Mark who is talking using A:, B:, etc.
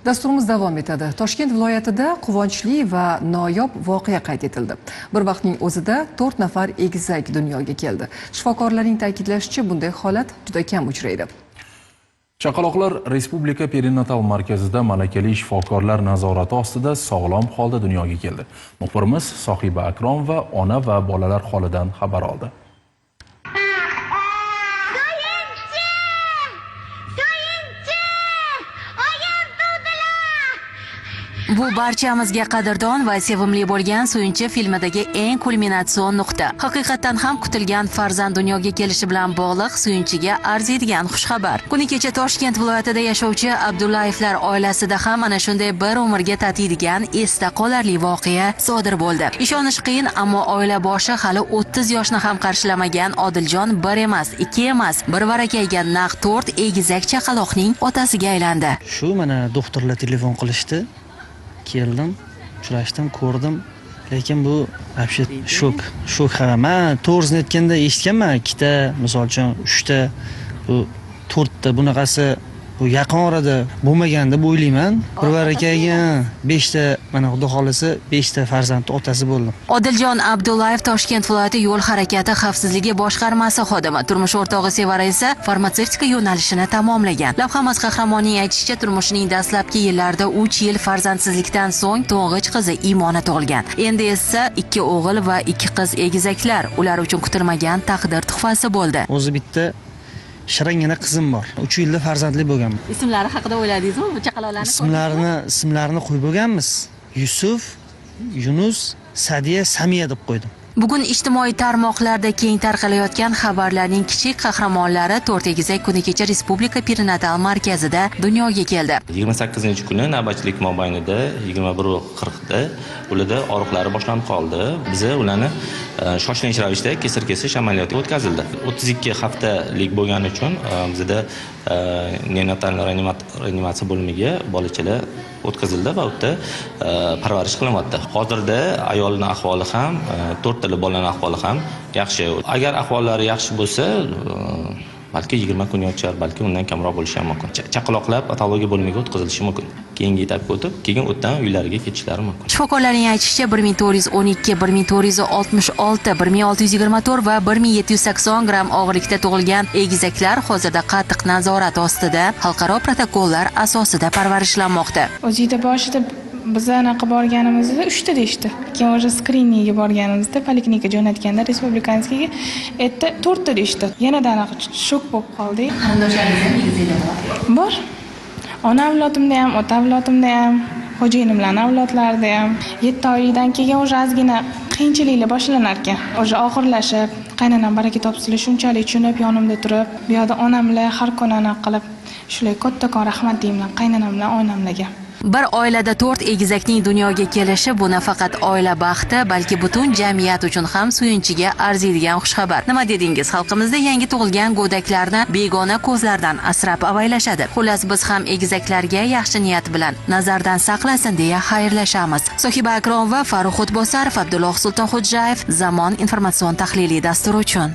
A: Dasturimiz davom etadi. Toshkent viloyatida quvonchli va noyob voqea qayd etildi. Bir vaqtning o'zida 4 nafar egizak dunyoga keldi. Shifokorlarning ta'kidlashicha, bunday holat juda kam uchraydi.
B: Chaqaloqlar Respublika perinatal markazida malakali shifokorlar nazorati ostida sog'lom holda dunyoga keldi. Muxbirimiz Sohiba Akromova ona va bolalar holidan xabar oldi.
C: Bu barchamizga qadrdon va sevimli bo'lgan Suyunchi filmidagi eng kulminatsion nuqta. Haqiqatan ham kutilgan farzand dunyoga kelishi bilan bog'liq Suyunchiga arziydigan xushxabar. Kuni kecha Toshkent viloyatida yashovchi Abdullayevlar oilasida ham mana shunday bir umrga tatiydigan esda qolarli voqea sodir bo'ldi. Ishonish qiyin, ammo oila boshi hali 30 yoshni ham qarshilamagan Odiljon bir emas, ikki emas, bir varakayga naq 4 egizak chaqaloqning otasiga aylandi.
D: Shu mana doktorlar telefon qilishdi. Keldim, uchrashdim, ko'rdim. Lekin bu вообще shok. Men to'g'risini aytganda eshitganman, ikkita, misol uchun 3 ta, bu 4 ta bunaqasi bu yaqin orada bo'lmagan deb o'ylayman. Bir barakaga 5 ta, mana xudo xolisa 5 ta farzand otasi bo'ldim.
C: Odiljon Abdullayev Toshkent viloyati yo'l harakati xavfsizligi boshqarmasi xodimi. Turmush o'rtog'i Sevara esa farmatsevtika yo'nalishini tamomlagan. Lavhamiz qahramonining aytishicha, turmushining dastlabki yillarida 3 yil farzandsizlikdan so'ng to'ng'ich qizi Imona tug'ilgan. Endi esa 2 o'g'il va 2 qiz egizaklar ular uchun kutilmagan taqdir tuhfasi bo'ldi.
D: O'zi bitta shirangina qizim bor. 3 yilda farzandli bo'lgan.
C: Ismlari haqida o'yladingizmi bu chaqaloqlarni?
D: Ismlarini qo'yib bo'lganmiz. Yusuf, Yunus, Sadiya, Samiya deb qo'ydim.
C: Bugun ijtimoiy tarmoqlarda keng tarqalayotgan xabarlarning kichik qahramonlari 4 egizak kuni kecha Respublika perinatal markazida dunyoga keldi.
E: 28-kuni navbatchilik mobaynida 21:40 da ularda og'riqlari boshlanib qoldi. Biz ularni shoshilinch ravishda kesir amaliyotga o'tkazildi. 32 haftalik bo'lgani uchun bizda neonatal reanimatsiya bo'limiga bolachalar o'tkazildi va u yerda parvarish qilinyapti. Hozirda ayolning ahvoli ham, 4 tali bolaning ahvoli ham yaxshi. Agar ahvollari yaxshi bo'lsa, balki 20 kun yochar, balki undan kamroq bo'lishi ham mumkin. Chaqaloqlar patologiya bo'limiga o'tkazilishi mumkin. Keyingi etapga o'tib, keyin o'tdan uylariga ketishlari mumkin.
C: Shifokorlarning aytishicha, 1412, 1466, 1624 va 1780 gramm og'irlikda tug'ilgan egizaklar hozirda qattiq nazorat ostida, xalqaro protokollar asosida parvarishlanmoqda.
F: O'zida boshida biz anaqa borganimizda 3 ta deyishdi. Keyin o'sha skriningga borganimizda poliklinika jo'natganda respublikanskiga 4 ta deyishdi. Yanada anaqa shok bo'lib qoldik.
C: Qarindoshlaringiz ham egizaklar
F: bor. Ona avlodimda ham, ota avlodimda ham, xo'jayinim bilan avlodlarida ham 7 oylikdan keyin o'sha ozgina qiyinchiliklar boshlanar ekan. O'sha og'irlashib, qaynonam baraka topsinlar shunchalik tushunib yonimda turib, bu yoqda onam bilan har kuni anaqa qilib, shular kattakon rahmat deyman qaynonam bilan onamlarga.
C: Bir oilada 4 egizakning dunyoga kelishi bu nafaqat oila baxti, balki butun jamiyat uchun ham Suyunchiga arziydigan xushxabar. Nima dedingiz? Xalqimizda yangi tug'ilgan go'daklarni begona ko'zlardan asrab avaylashadi. Xullas, biz ham egizaklarga yaxshi niyat bilan nazardan saqlasin deya xayrlashamiz. Sohiba Akromova, Farruh O'tbosarov, Abdulloh Sultonxo'jayev, Zamon informatsion tahliliy dasturi uchun.